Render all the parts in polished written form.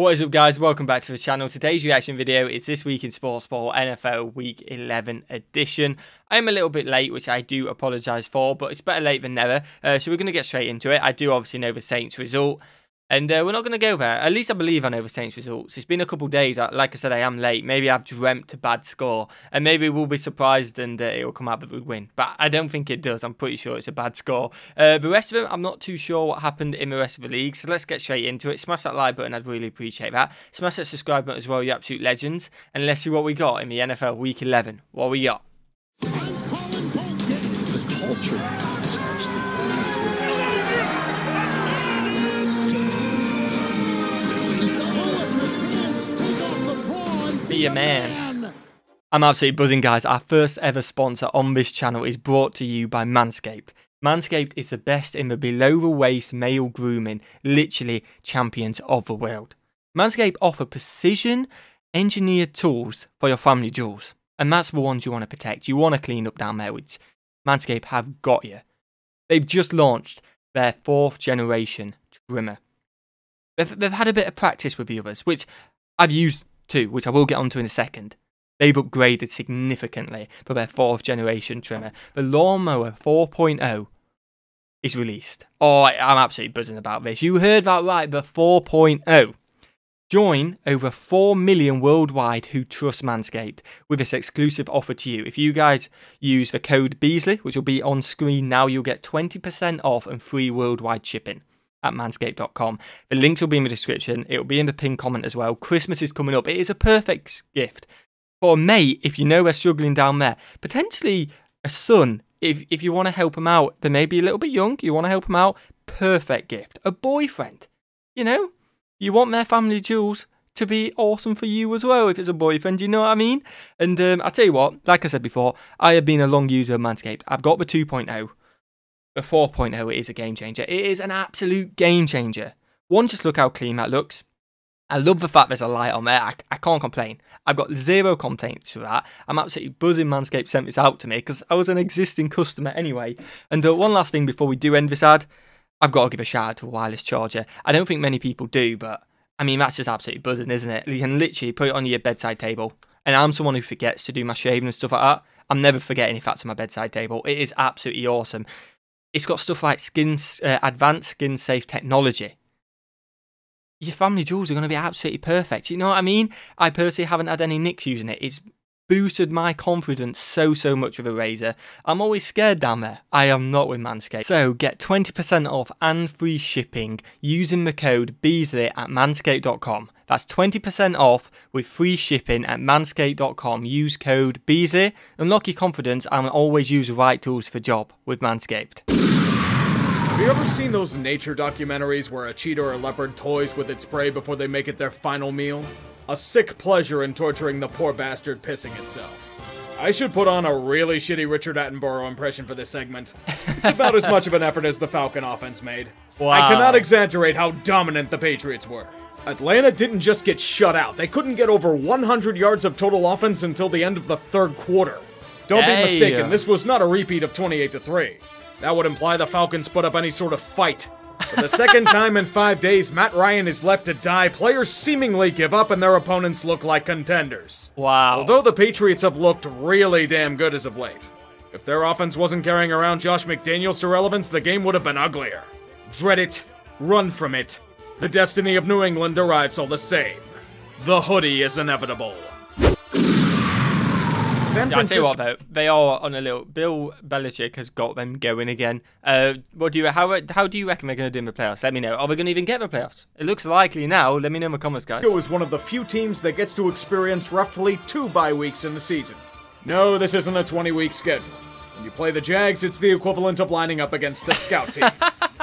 What is up, guys? Welcome back to the channel. Today's reaction video is This Week in Sports Ball NFL Week 11 edition. I am a little bit late, which I do apologise for, but it's better late than never. So we're going to get straight into it. I do obviously know the Saints result, and we're not going to go there. At least I believe I know the Saints results. It's been a couple of days. Like I said, I am late. Maybe I've dreamt a bad score, and maybe we'll be surprised and it will come out that we win. But I don't think it does. I'm pretty sure it's a bad score. The rest of them, I'm not too sure what happened in the rest of the league. So let's get straight into it. Smash that like button. I'd really appreciate that. Smash that subscribe button as well, you absolute legends. And let's see what we got in the NFL Week 11. What we got? The culture is actually Be a man. I'm absolutely buzzing, guys. Our first ever sponsor on this channel is brought to you by Manscaped. Manscaped is the best in the below-the-waist male grooming, literally champions of the world. Manscaped offer precision-engineered tools for your family jewels, and that's the ones you want to protect. You want to clean up down there, which Manscaped have got you. They've just launched their 4th generation trimmer. They've had a bit of practice with the others, which I've used too, which I will get onto in a second. They've upgraded significantly for their 4th generation trimmer. The Lawnmower 4.0 is released. Oh, I'm absolutely buzzing about this. You heard that right, the 4.0. Join over 4 million worldwide who trust Manscaped with this exclusive offer to you. If you guys use the code Beasley, which will be on screen now, you'll get 20% off and free worldwide shipping at manscaped.com. The links will be in the description. It will be in the pinned comment as well. Christmas is coming up. It is a perfect gift for a mate if you know they're struggling down there. Potentially a son if you want to help them out. They may be a little bit young. You want to help them out. Perfect gift. A boyfriend. You know, you want their family jewels to be awesome for you as well if it's a boyfriend, you know what I mean? And I'll tell you what, like I said before, I have been a long user of Manscaped. I've got the 2.0. The 4.0 is a game changer. It is an absolute game changer. One, just look how clean that looks. I love the fact there's a light on there. I can't complain. I've got zero complaints with that. I'm absolutely buzzing Manscaped sent this out to me because I was an existing customer anyway. And one last thing before we do end this ad, I've got to give a shout out to a wireless charger. I don't think many people do, but I mean, that's just absolutely buzzing, isn't it? You can literally put it on your bedside table. And I'm someone who forgets to do my shaving and stuff like that. I'm never forgetting if that's on my bedside table. It is absolutely awesome. It's got stuff like advanced skin safe technology. Your family jewels are going to be absolutely perfect. You know what I mean? I personally haven't had any nicks using it. It's boosted my confidence so much with a razor. I'm always scared down there. I am not with Manscaped. So get 20% off and free shipping using the code Beasley at manscaped.com. That's 20% off with free shipping at manscaped.com. Use code Beasley. Unlock your confidence and always use the right tools for job with Manscaped. Have you ever seen those nature documentaries where a cheetah or a leopard toys with its prey before they make it their final meal? A sick pleasure in torturing the poor bastard pissing itself. I should put on a really shitty Richard Attenborough impression for this segment. It's about as much of an effort as the Falcon offense made. Wow. I cannot exaggerate how dominant the Patriots were. Atlanta didn't just get shut out. They couldn't get over 100 yards of total offense until the end of the 3rd quarter. Don't be mistaken, this was not a repeat of 28-3. That would imply the Falcons put up any sort of fight. For the second time in 5 days, Matt Ryan is left to die. Players seemingly give up and their opponents look like contenders. Wow. Although the Patriots have looked really damn good as of late. If their offense wasn't carrying around Josh McDaniels to relevance, the game would have been uglier. Dread it. Run from it. The destiny of New England arrives all the same. The hoodie is inevitable. Yeah, I'll tell you what though, they are on a little. Bill Belichick has got them going again. How do you reckon they're going to do in the playoffs? Let me know. Are we going to even get the playoffs? It looks likely now. Let me know in the comments, guys. It was one of the few teams that gets to experience roughly 2 bye weeks in the season. No, this isn't a 20-week schedule. When you play the Jags, it's the equivalent of lining up against a scout team.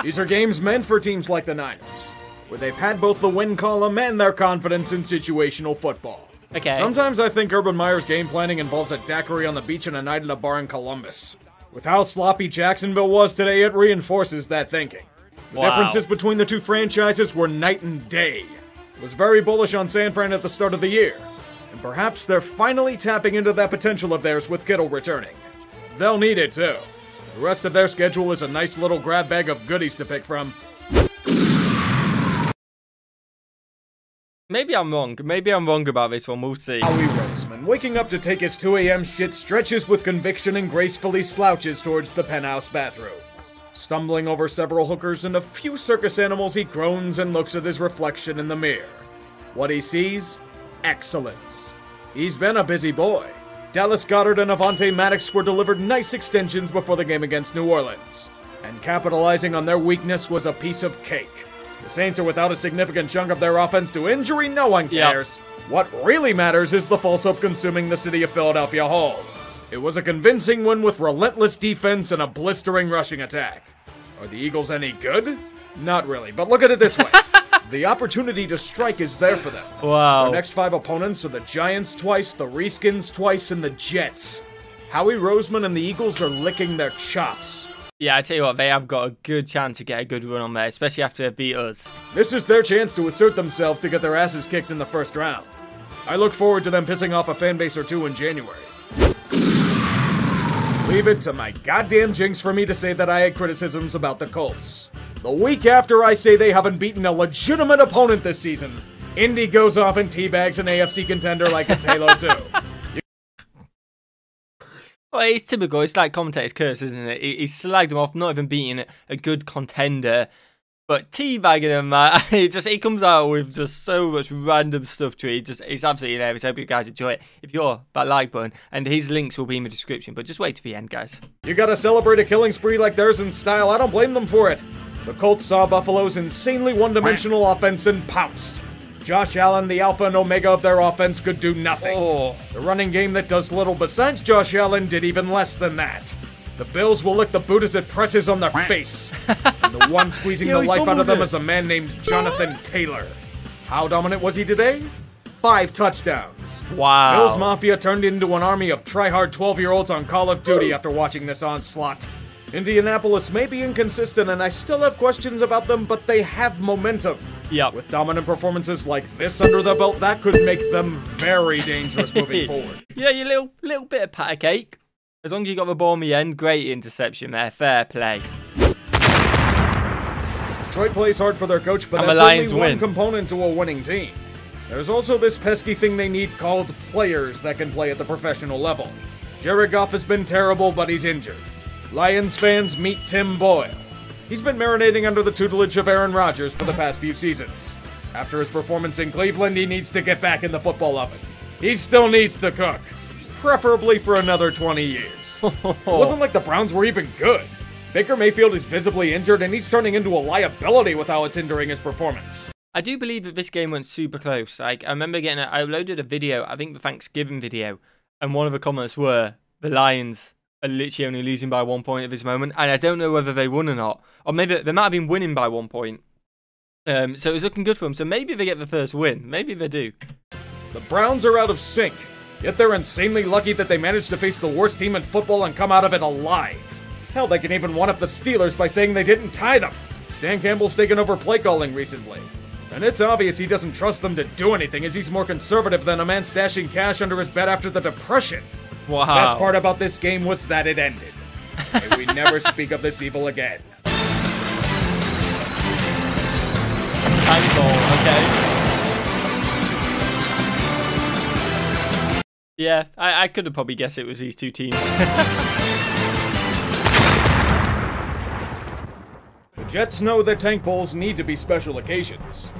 These are games meant for teams like the Niners, where they've had both the win column and their confidence in situational football. Okay. Sometimes I think Urban Meyer's game planning involves a daiquiri on the beach and a night at a bar in Columbus. With how sloppy Jacksonville was today, it reinforces that thinking. The differences between the two franchises were night and day. I was very bullish on San Fran at the start of the year, and perhaps they're finally tapping into that potential of theirs with Kittle returning. They'll need it too. The rest of their schedule is a nice little grab bag of goodies to pick from. Maybe I'm wrong. Maybe I'm wrong about this one. We'll see. Howie Roseman, waking up to take his 2 a.m. shit, stretches with conviction and gracefully slouches towards the penthouse bathroom. Stumbling over several hookers and a few circus animals, he groans and looks at his reflection in the mirror. What he sees? Excellence. He's been a busy boy. Dallas Goedert and Avonte Maddox were delivered nice extensions before the game against New Orleans. And capitalizing on their weakness was a piece of cake. The Saints are without a significant chunk of their offense to injury, no one cares. Yep. What really matters is the false hope consuming the city of Philadelphia whole. It was a convincing win with relentless defense and a blistering rushing attack. Are the Eagles any good? Not really, but look at it this way. The opportunity to strike is there for them. Wow. Their next 5 opponents are the Giants twice, the Redskins twice, and the Jets. Howie Roseman and the Eagles are licking their chops. Yeah, I tell you what, they have got a good chance to get a good run on there, especially after they beat us. This is their chance to assert themselves to get their asses kicked in the first round. I look forward to them pissing off a fan base or two in January. Leave it to my goddamn jinx for me to say that I had criticisms about the Colts. The week after I say they haven't beaten a legitimate opponent this season, Indy goes off and teabags an AFC contender like it's Halo 2. Well, it's typical. It's like commentator's curse, isn't it? He slagged them off, not even beating a good contender, but teabagging him, man. He comes out with just so much random stuff to it. It's absolutely hilarious. I hope you guys enjoy it. If you're, that like button, and his links will be in the description. But just wait to the end, guys. You gotta celebrate a killing spree like theirs in style. I don't blame them for it. The Colts saw Buffalo's insanely one-dimensional offense and pounced. Josh Allen, the alpha and omega of their offense, could do nothing. The running game that does little besides Josh Allen did even less than that. The Bills will lick the boot as it presses on their face. And the one squeezing the life out of them is a man named Jonathan Taylor. How dominant was he today? 5 touchdowns. Wow. Bills Mafia turned into an army of try-hard 12-year-olds on Call of Duty after watching this onslaught. Indianapolis may be inconsistent and I still have questions about them, but they have momentum. Yep. With dominant performances like this under their belt, that could make them very dangerous moving forward. Yeah, you little bit of pat of cake. As long as you got the ball in the end, great interception there, fair play. Detroit plays hard for their coach, but And that's the Lions only one win. component to a winning team. There's also this pesky thing they need called players that can play at the professional level. Jared Goff has been terrible, but he's injured. Lions fans, meet Tim Boyle. He's been marinating under the tutelage of Aaron Rodgers for the past few seasons. After his performance in Cleveland, he needs to get back in the football oven. He still needs to cook. Preferably for another 20 years. It wasn't like the Browns were even good. Baker Mayfield is visibly injured, and he's turning into a liability with how it's hindering his performance. I do believe that this game went super close. Like, I remember I uploaded a video, I think the Thanksgiving video, and one of the comments were, the Lions are literally only losing by 1 point at this moment, and I don't know whether they won or not. Or maybe they might have been winning by 1 point. So it was looking good for them. So maybe they get the first win. Maybe they do. The Browns are out of sync, yet they're insanely lucky that they managed to face the worst team in football and come out of it alive. Hell, they can even one-up the Steelers by saying they didn't tie them. Dan Campbell's taken over play calling recently. And it's obvious he doesn't trust them to do anything, as he's more conservative than a man stashing cash under his bed after the Depression. Wow. The best part about this game was that it ended. May we never speak of this evil again. Tiny ball, okay. Yeah, I could have probably guessed it was these two teams. The Jets know that tank bowls need to be special occasions.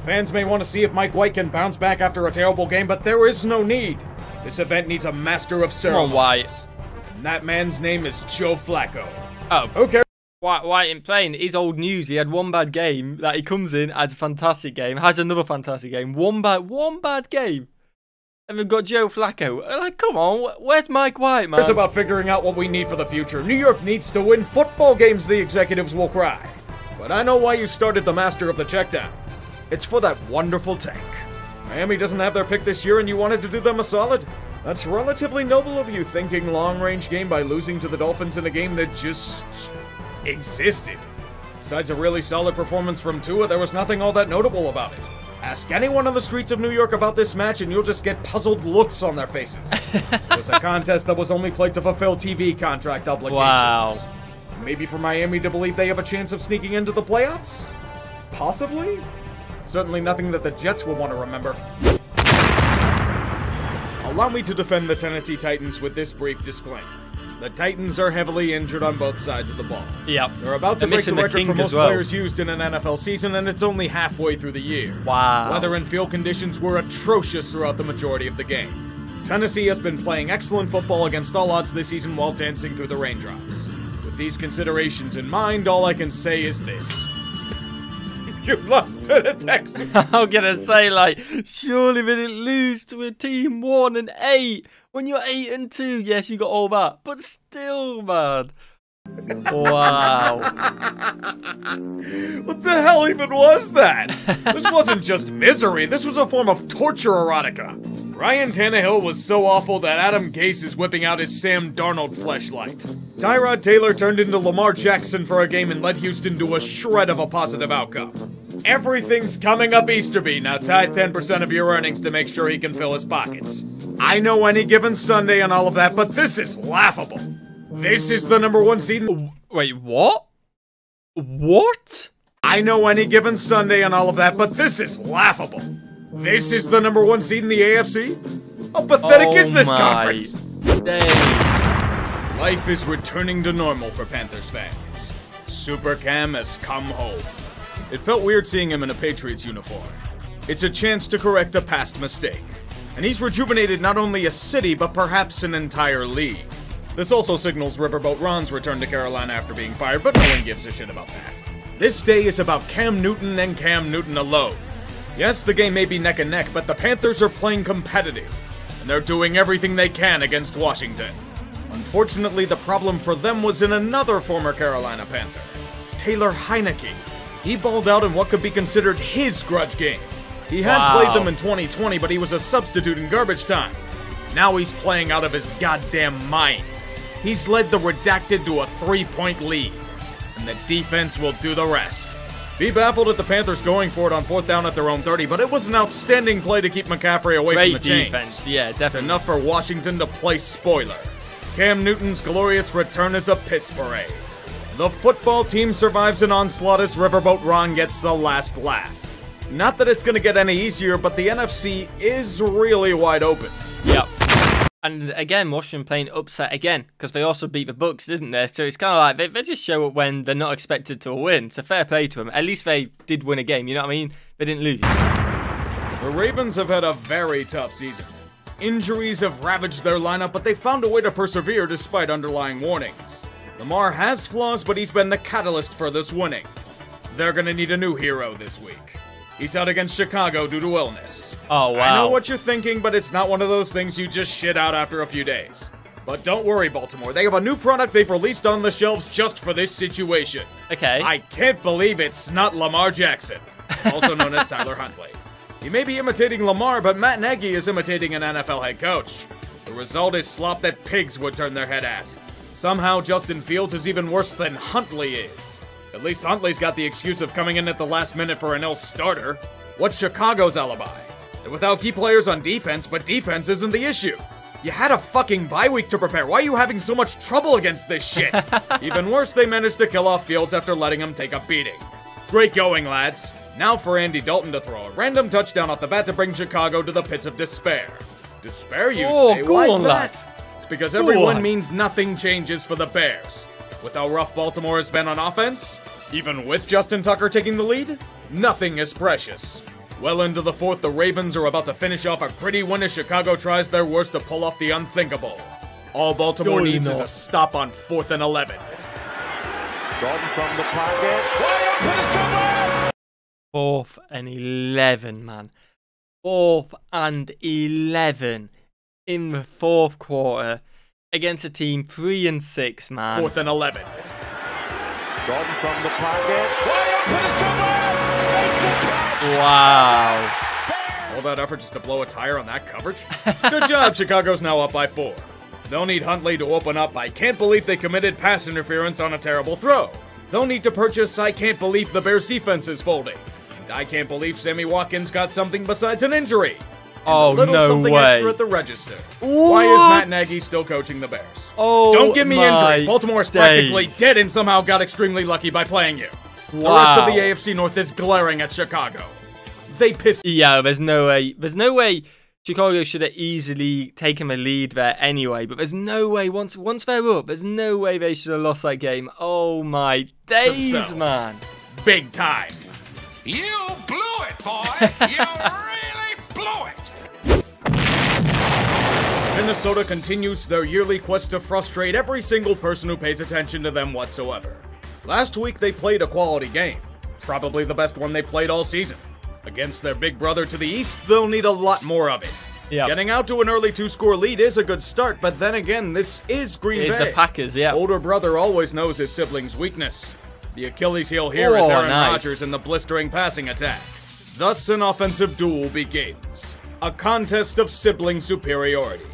Fans may want to see if Mike White can bounce back after a terrible game, but there is no need. This event needs a master of ceremonies. Come on, White. And that man's name is Joe Flacco. Oh. Okay. White ain't playing. He's old news. He had one bad game that he comes in, has a fantastic game, has another fantastic game. One bad game. And we've got Joe Flacco. Like, come on, where's Mike White, man? It's about figuring out what we need for the future. New York needs to win football games, the executives will cry. But I know why you started the master of the checkdown. It's for that wonderful tank. Miami doesn't have their pick this year and you wanted to do them a solid? That's relatively noble of you, thinking long-range game by losing to the Dolphins in a game that just existed. Besides a really solid performance from Tua, there was nothing all that notable about it. Ask anyone on the streets of New York about this match and you'll just get puzzled looks on their faces. It was a contest that was only played to fulfill TV contract obligations. Wow. Maybe for Miami to believe they have a chance of sneaking into the playoffs? Possibly? Certainly nothing that the Jets will want to remember. Allow me to defend the Tennessee Titans with this brief disclaimer. The Titans are heavily injured on both sides of the ball. Yep. They're about to break the record for most players used in an NFL season, and it's only halfway through the year. Wow. Weather and field conditions were atrocious throughout the majority of the game. Tennessee has been playing excellent football against all odds this season while dancing through the raindrops. With these considerations in mind, all I can say is this. You lost to the Texans. I'm gonna say, like, surely we didn't lose to a team 1-8. When you're 8-2, yes, you got all that, but still, man. Wow. What the hell even was that? This wasn't just misery, this was a form of torture erotica. Ryan Tannehill was so awful that Adam Gase is whipping out his Sam Darnold fleshlight. Tyrod Taylor turned into Lamar Jackson for a game and led Houston to a shred of a positive outcome. Everything's coming up Easterby. Now tithe 10% of your earnings to make sure he can fill his pockets. I know any given Sunday and all of that, but this is laughable. This is the #1 seed. Wait, what? What? I know any given Sunday and all of that, but this is laughable. This is the #1 seed in the AFC? How pathetic is this conference? Life is returning to normal for Panthers fans. Super Cam has come home. It felt weird seeing him in a Patriots uniform. It's a chance to correct a past mistake. And he's rejuvenated not only a city, but perhaps an entire league. This also signals Riverboat Ron's return to Carolina after being fired, but no one gives a shit about that. This day is about Cam Newton and Cam Newton alone. Yes, the game may be neck and neck, but the Panthers are playing competitive, and they're doing everything they can against Washington. Unfortunately, the problem for them was in another former Carolina Panther, Taylor Heinicke. He balled out in what could be considered his grudge game. He had played them in 2020, but he was a substitute in garbage time. Now he's playing out of his goddamn mind. He's led the Redacted to a 3-point lead, and the defense will do the rest. Be baffled at the Panthers going for it on 4th down at their own 30, but it was an outstanding play to keep McCaffrey away from the chains. Defense, yeah, definitely. It's enough for Washington to play spoiler. Cam Newton's glorious return is a piss parade. The football team survives an onslaught as Riverboat Ron gets the last laugh. Not that it's going to get any easier, but the NFC is really wide open. Yep. And again, Washington playing upset again, because they also beat the Bucks, didn't they? So it's kind of like, they just show up when they're not expected to win. So fair play to them. At least they did win a game, you know what I mean? They didn't lose. The Ravens have had a very tough season. Injuries have ravaged their lineup, but they found a way to persevere despite underlying warnings. Lamar has flaws, but he's been the catalyst for this winning. They're gonna need a new hero this week. He's out against Chicago due to illness. Oh, wow. I know what you're thinking, but it's not one of those things you just shit out after a few days. But don't worry, Baltimore. They have a new product they've released on the shelves just for this situation. Okay. I can't believe it's not Lamar Jackson, also known as Tyler Huntley. He may be imitating Lamar, but Matt Nagy is imitating an NFL head coach. The result is slop that pigs would turn their head at. Somehow, Justin Fields is even worse than Huntley is. At least Huntley's got the excuse of coming in at the last minute for an ill starter. What's Chicago's alibi? They're without key players on defense, but defense isn't the issue. You had a fucking bye week to prepare. Why are you having so much trouble against this shit? Even worse, they managed to kill off Fields after letting him take a beating. Great going, lads. Now for Andy Dalton to throw a random touchdown off the bat to bring Chicago to the pits of despair. Despair, you say? Why is that? It's because every win means nothing changes for the Bears. With how rough Baltimore has been on offense, even with Justin Tucker taking the lead, nothing is precious. Well into the fourth, the Ravens are about to finish off a gritty win as Chicago tries their worst to pull off the unthinkable. All Baltimore needs is a stop on 4th and 11. Dalton from the pocket. Wide open is covered! 4th and 11, man. 4th and 11 in the fourth quarter against a team 3-6, man. 4th and 11. Dalton from the pocket. Wide open is covered! Makes the catch! Wow. All that effort just to blow a tire on that coverage? Good job, Chicago's now up by 4. They'll need Huntley to open up. I can't believe they committed pass interference on a terrible throw. They'll need to purchase I can't believe the Bears defense is folding. And I can't believe Sammy Watkins got something besides an injury. Oh, no something way. Extra at the register. What? Why is Matt Nagy still coaching the Bears? Oh, don't give me injuries. Baltimore's practically days. dead and somehow got extremely lucky by playing you. Wow. The rest of the AFC North is glaring at Chicago. they pissed. Yeah, there's no way Chicago should have easily taken a lead there anyway, but there's no way, once they're up, there's no way they should have lost that game. Oh my days, themselves. man. Big time. You blew it, boy! You really blew it! Minnesota continues their yearly quest to frustrate every single person who pays attention to them whatsoever. Last week they played a quality game, probably the best one they played all season. Against their big brother to the east, they'll need a lot more of it. Yep. Getting out to an early 2-score lead is a good start, but then again, this is Green Bay. It's the Packers, yeah. Older brother always knows his sibling's weakness. The Achilles heel here is Aaron Rodgers in the blistering passing attack. Thus, an offensive duel begins. A contest of sibling superiority.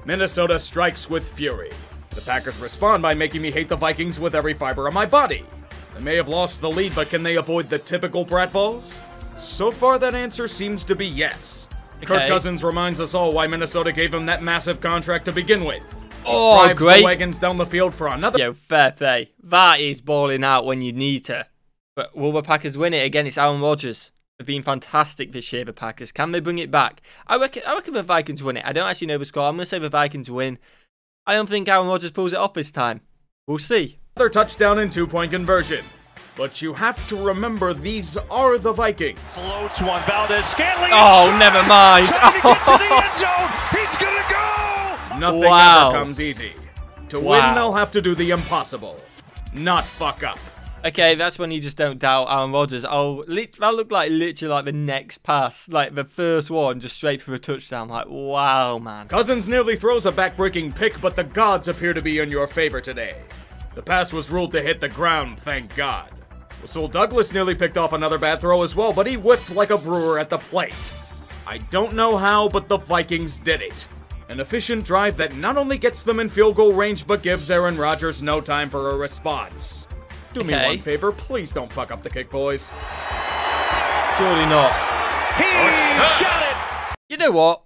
Minnesota strikes with fury. The Packers respond by making me hate the Vikings with every fiber of my body. They may have lost the lead, but can they avoid the typical pratfalls? So far, that answer seems to be yes. Okay. Kirk Cousins reminds us all why Minnesota gave him that massive contract to begin with. Oh, Drives great. the wagons down the field for another. Yo, fair play. That is balling out when you need to. But will the Packers win it? Again, it's Aaron Rodgers. They've been fantastic this year, the Packers. Can they bring it back? I reckon the Vikings win it. I don't actually know the score. I'm going to say the Vikings win. I don't think Aaron Rodgers pulls it off this time. We'll see. Another touchdown and 2-point conversion. But you have to remember, these are the Vikings. Floats one. Valdez-Scantling. Oh, never mind. Trying to get to the end zone. He's going to go. Nothing Wow. ever comes easy. To Wow. win, they'll have to do the impossible. Not fuck up. Okay, that's when you just don't doubt Aaron Rodgers. Oh, that looked like literally like the next pass. Like the first one, just straight for a touchdown. Like, wow, man. Cousins nearly throws a back-breaking pick, but the gods appear to be in your favor today. The pass was ruled to hit the ground, thank God. Rasul Douglas nearly picked off another bad throw as well, but he whiffed like a brewer at the plate. I don't know how, but the Vikings did it. An efficient drive that not only gets them in field goal range, but gives Aaron Rodgers no time for a response. Do me one favor, please don't fuck up the kick, boys. Surely not. He's got it. You know what?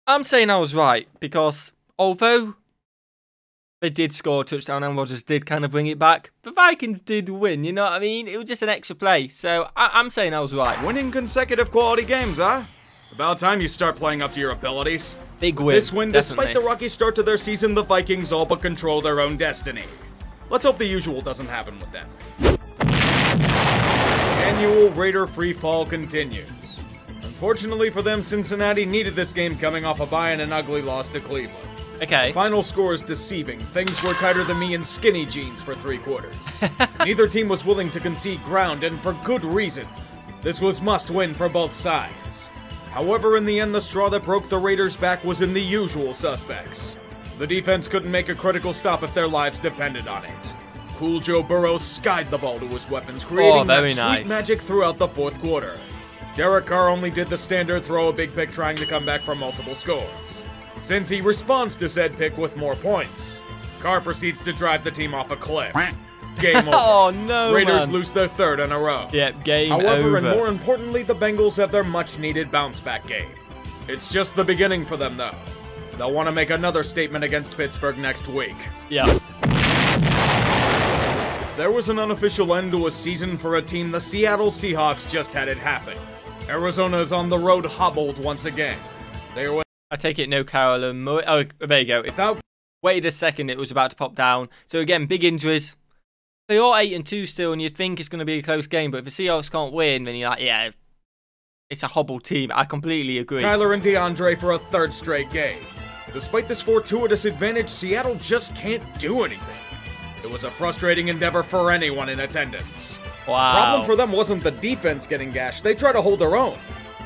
I'm saying I was right, because although they did score a touchdown and Rodgers did kind of bring it back, the Vikings did win, you know what I mean? It was just an extra play, so I'm saying I was right. Winning consecutive quality games, huh? About time you start playing up to your abilities. Big With win. this win, despite definitely. the rocky start to their season, the Vikings all but control their own destiny. Let's hope the usual doesn't happen with them. Annual Raider freefall continues. Unfortunately for them, Cincinnati needed this game coming off a bye and an ugly loss to Cleveland. Okay. The final score is deceiving. Things were tighter than me in skinny jeans for 3 quarters. Neither team was willing to concede ground, and for good reason. This was must-win for both sides. However, in the end, the straw that broke the Raiders' back was in the usual suspects. The defense couldn't make a critical stop if their lives depended on it. Cool Joe Burrow skied the ball to his weapons, creating that very sweet nice. magic throughout the fourth quarter. Derek Carr only did the standard throw a big pick trying to come back from multiple scores. Since he responds to said pick with more points, Carr proceeds to drive the team off a cliff. Game over. Oh, no, Raiders man. lose their third in a row. Yep, game However, over. and more importantly, the Bengals have their much-needed bounce-back game. It's just the beginning for them, though. They'll want to make another statement against Pittsburgh next week. Yeah. If there was an unofficial end to a season for a team, the Seattle Seahawks just had it happen. Arizona is on the road hobbled once again. They are I take it no Carolyn Murray. Oh, there you go. without Waited a second, it was about to pop down. So again, big injuries. They are 8-2 still, and you'd think it's going to be a close game, but if the Seahawks can't win, then you're like, yeah, it's a hobbled team. I completely agree. Kyler and DeAndre for a third straight game. Despite this fortuitous advantage, Seattle just can't do anything. It was a frustrating endeavor for anyone in attendance. Wow. The problem for them wasn't the defense getting gashed. They tried to hold their own.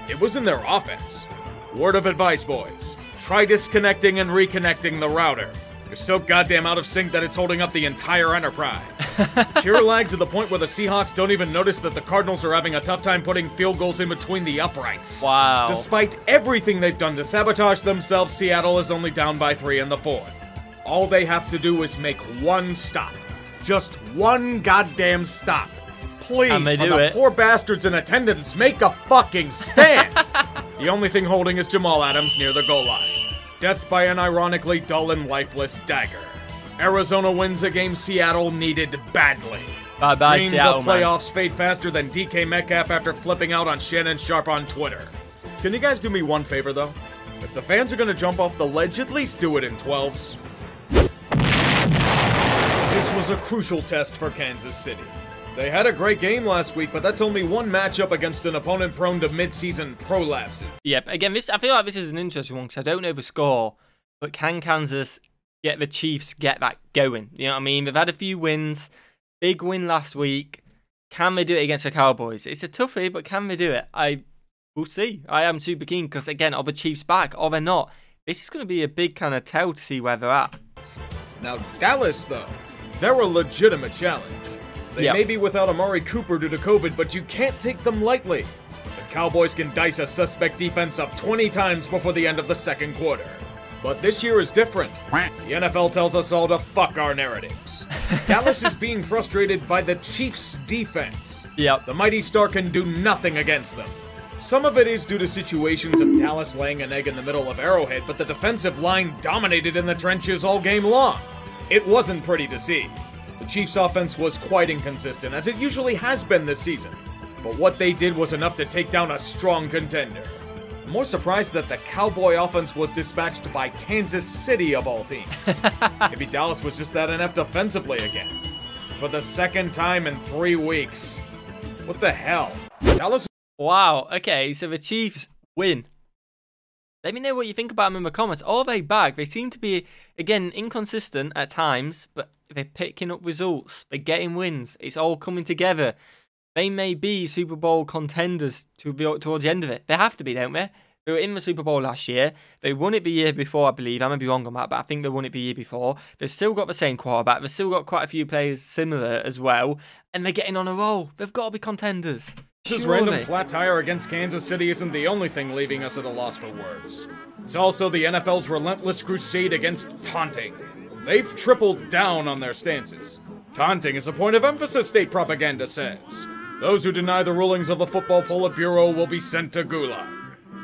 It was in their offense. Word of advice, boys. Try disconnecting and reconnecting the router. You're so goddamn out of sync that it's holding up the entire enterprise. Pure lag to the point where the Seahawks don't even notice that the Cardinals are having a tough time putting field goals in between the uprights. Wow. Despite everything they've done to sabotage themselves, Seattle is only down by 3 in the fourth. All they have to do is make one stop. Just one goddamn stop. Please, And they for do the it. poor bastards in attendance, make a fucking stand! The only thing holding is Jamal Adams near the goal line. Death by an ironically dull and lifeless dagger. Arizona wins a game Seattle needed badly. Bye-bye, Dreams Seattle, of man. playoffs fade faster than DK Metcalf after flipping out on Shannon Sharp on Twitter. Can you guys do me one favor, though? If the fans are going to jump off the ledge, at least do it in 12s. This was a crucial test for Kansas City. They had a great game last week, but that's only one matchup against an opponent prone to mid-season prolapses. Yep, again, I feel like this is an interesting one because I don't know the score, but can Kansas get the Chiefs get that going? You know what I mean? They've had a few wins. Big win last week. Can they do it against the Cowboys? It's a toughie, but can they do it? We'll see. I am super keen because, again, are the Chiefs back or they're not? This is going to be a big kind of tell to see where they're at. Now, Dallas, though, they're a legitimate challenge. They may be without Amari Cooper due to COVID, but you can't take them lightly. The Cowboys can dice a suspect defense up 20 times before the end of the second quarter. But this year is different. The NFL tells us all to fuck our narratives. Dallas is being frustrated by the Chiefs' defense. Yep. The mighty star can do nothing against them. Some of it is due to situations of Dallas laying an egg in the middle of Arrowhead, but the defensive line dominated in the trenches all game long. It wasn't pretty to see. The Chiefs' offense was quite inconsistent, as it usually has been this season. But what they did was enough to take down a strong contender. I'm more surprised that the Cowboy offense was dispatched by Kansas City of all teams. Maybe Dallas was just that inept offensively again. For the second time in 3 weeks. What the hell? Dallas. Wow, okay, so the Chiefs win. Let me know what you think about them in the comments. Are they back? They seem to be, again, inconsistent at times, but they're picking up results. They're getting wins. It's all coming together. They may be Super Bowl contenders towards the end of it. They have to be, don't they? They were in the Super Bowl last year. They won it the year before, I believe. I may be wrong on that, but I think they won it the year before. They've still got the same quarterback. They've still got quite a few players similar as well. And they're getting on a roll. They've got to be contenders. This random flat tire against Kansas City isn't the only thing leaving us at a loss for words. It's also the NFL's relentless crusade against taunting. They've tripled down on their stances. Taunting is a point of emphasis, state propaganda says. Those who deny the rulings of the Football Politburo will be sent to Gulag.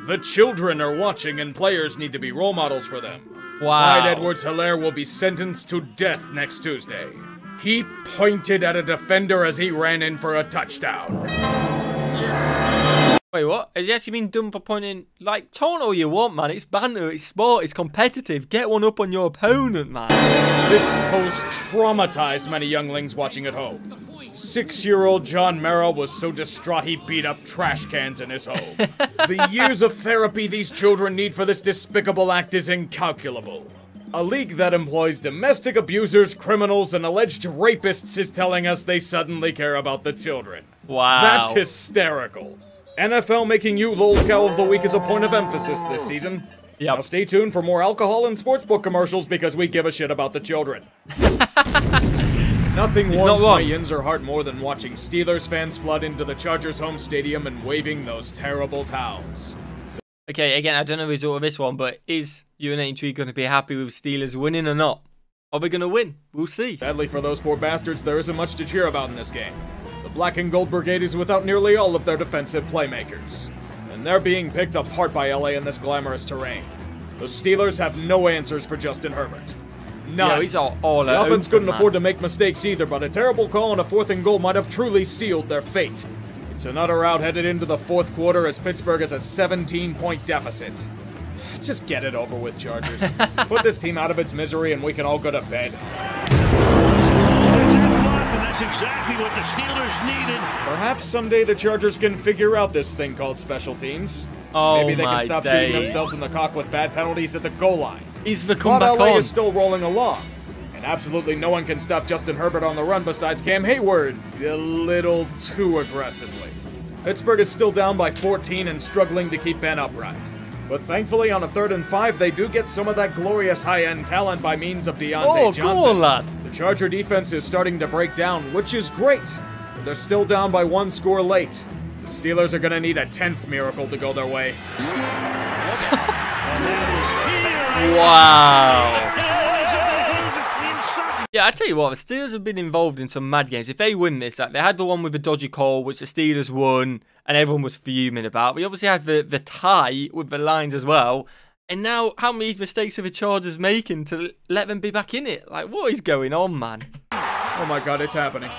The children are watching and players need to be role models for them. Wow. Clyde Edwards-Helaire will be sentenced to death next Tuesday. He pointed at a defender as he ran in for a touchdown. Wait, what? Has he actually been done for pointing? Like, taunt all you want, man. It's banter, it's sport, it's competitive. Get one up on your opponent, man. This post traumatized many younglings watching at home. 6-year-old John Merrill was so distraught he beat up trash cans in his home. The years of therapy these children need for this despicable act is incalculable. A league that employs domestic abusers, criminals, and alleged rapists is telling us they suddenly care about the children. Wow. That's hysterical. NFL making you lolcow of the week is a point of emphasis this season. Yep. Now stay tuned for more alcohol and sportsbook commercials because we give a shit about the children. Nothing warms my Yinzer heart more than watching Steelers fans flood into the Chargers home stadium and waving those terrible towels. Okay, again, I don't know the result of this one, but is UNA Tree going to be happy with Steelers winning or not? Are we going to win? We'll see. Sadly for those poor bastards, there isn't much to cheer about in this game. The Black and Gold Brigade is without nearly all of their defensive playmakers. And they're being picked apart by LA in this glamorous terrain. The Steelers have no answers for Justin Herbert. None. Yeah, he's all the offense open, couldn't man. afford to make mistakes either, but a terrible call on a 4th and goal might have truly sealed their fate. It's another rout headed into the 4th quarter as Pittsburgh has a 17-point deficit. Just get it over with, Chargers. Put this team out of its misery and we can all go to bed. That's exactly what the Steelers needed. Perhaps someday the Chargers can figure out this thing called special teams. Oh, maybe they can stop shooting days. themselves in the cock with bad penalties at the goal line. He's the But comeback LA on. is still rolling along. And absolutely no one can stop Justin Herbert on the run besides Cam Hayward a little too aggressively. Pittsburgh is still down by 14 and struggling to keep Ben upright. But thankfully on a 3rd and 5, they do get some of that glorious high-end talent by means of Deontay Johnson. Go on, lad. The Charger defense is starting to break down, which is great. But they're still down by 1 score late. The Steelers are going to need a 10th miracle to go their way. Wow. Yeah, I tell you what, the Steelers have been involved in some mad games. If they win this, like they had the one with the dodgy call, which the Steelers won, and everyone was fuming about. We obviously had the tie with the Lions as well. And now, how many mistakes are the Chargers making to let them be back in it? Like, what is going on, man? Oh my god, it's happening.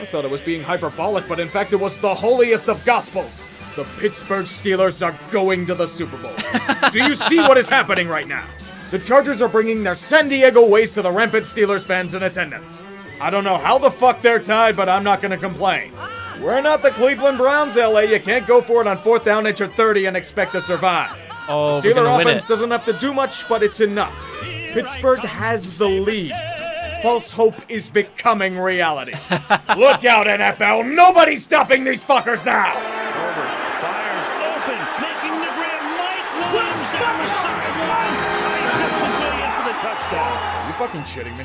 I thought it was being hyperbolic, but in fact it was the holiest of gospels. The Pittsburgh Steelers are going to the Super Bowl. Do you see what is happening right now? The Chargers are bringing their San Diego ways to the rampant Steelers fans in attendance. I don't know how the fuck they're tied, but I'm not gonna complain. We're not the Cleveland Browns, LA. You can't go for it on 4th down at your 30 and expect to survive. Oh, the Steeler offense doesn't have to do much, but it's enough. Pittsburgh has the lead. False hope is becoming reality. Look out, NFL. Nobody's stopping these fuckers now. Herbert fires open, making the grab. Mike Williams down the sideline. Steps his way in for the touchdown. Are you fucking shitting me?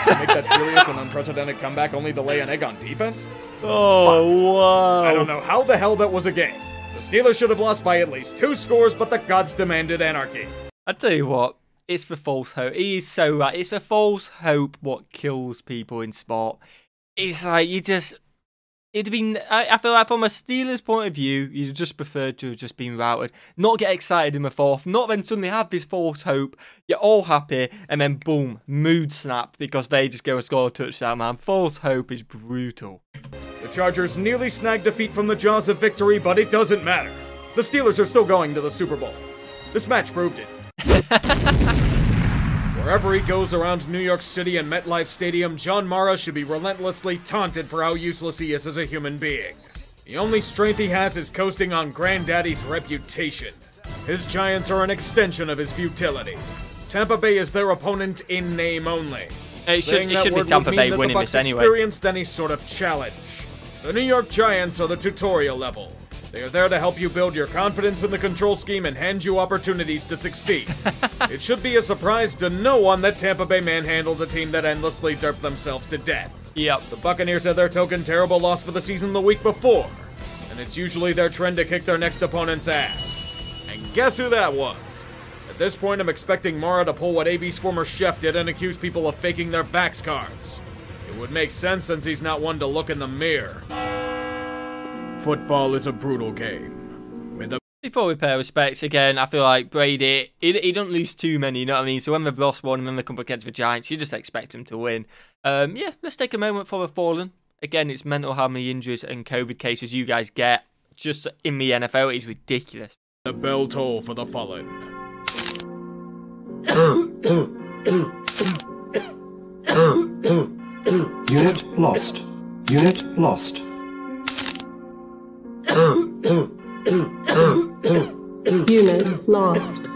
Make that furious and unprecedented comeback only to lay an egg on defense? Oh, wow. I don't know how the hell that was a game. The Steelers should have lost by at least 2 scores, but the gods demanded anarchy. I tell you what, it's for false hope. He is so right. It's for false hope what kills people in sport. It's like it'd been. I feel like from a Steelers point of view, you'd just prefer to have just been routed, not get excited in the 4th, not then suddenly have this false hope. You're all happy, and then boom, mood snap because they just go and score a touchdown. Man, false hope is brutal. The Chargers nearly snagged defeat from the jaws of victory, but it doesn't matter. The Steelers are still going to the Super Bowl. This match proved it. Wherever he goes around New York City and MetLife Stadium, John Mara should be relentlessly taunted for how useless he is as a human being. The only strength he has is coasting on Granddaddy's reputation. His Giants are an extension of his futility. Tampa Bay is their opponent in name only. It should be Tampa Bay winning this anyway. Experienced any sort of challenge. The New York Giants are the tutorial level. They are there to help you build your confidence in the control scheme and hand you opportunities to succeed. It should be a surprise to no one that Tampa Bay manhandled a team that endlessly derped themselves to death. Yep. The Buccaneers had their token terrible loss for the season the week before, and it's usually their trend to kick their next opponent's ass. And guess who that was? At this point, I'm expecting Mara to pull what AB's former chef did and accuse people of faking their Vax cards. It would make sense since he's not one to look in the mirror. Football is a brutal game. Before we pay respects, again, I feel like Brady, he don't lose too many, you know what I mean? So when they've lost one and then they come up against the Giants, you just expect him to win. Yeah, let's take a moment for the fallen. Again, it's mental how many injuries and COVID cases you guys get just in the NFL. It's ridiculous. The bell toll for the fallen. Unit lost. Unit lost. Unit lost.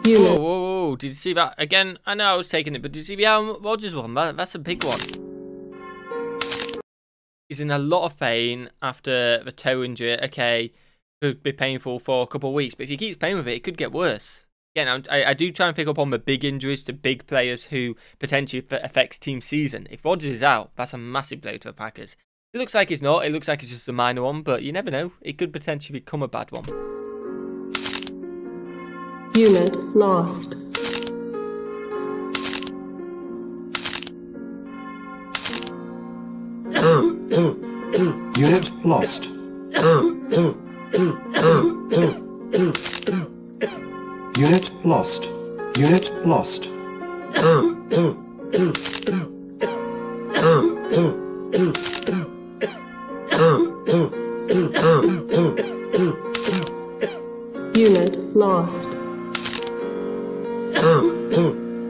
Whoa, whoa, whoa. Did you see that? Again, I know I was taking it, but did you see the Aaron Rodgers one? That's a big one. He's in a lot of pain after the toe injury. Okay, could be painful for a couple of weeks, but if he keeps playing with it, it could get worse. Again, I do try and pick up on the big injuries to big players who potentially affects team season. If Rodgers is out, that's a massive blow to the Packers. It looks like he's not. It looks like it's just a minor one, but you never know. It could potentially become a bad one. Unit lost. Unit lost. Unit lost. Unit lost. Unit lost.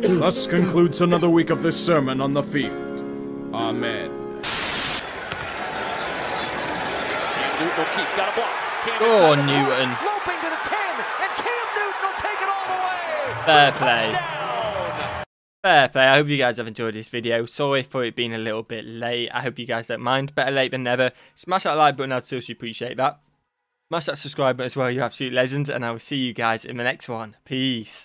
Thus concludes another week of this sermon on the field. Amen. Newton will keep, got a block. Go on, Newton. Loping to the 10, and Cam Newton will take it all the way. Fair play. Touchdown. Fair play. I hope you guys have enjoyed this video. Sorry for it being a little bit late. I hope you guys don't mind. Better late than never. Smash that like button. I'd seriously appreciate that. Smash that subscribe button as well. You're absolute legends. And I will see you guys in the next one. Peace.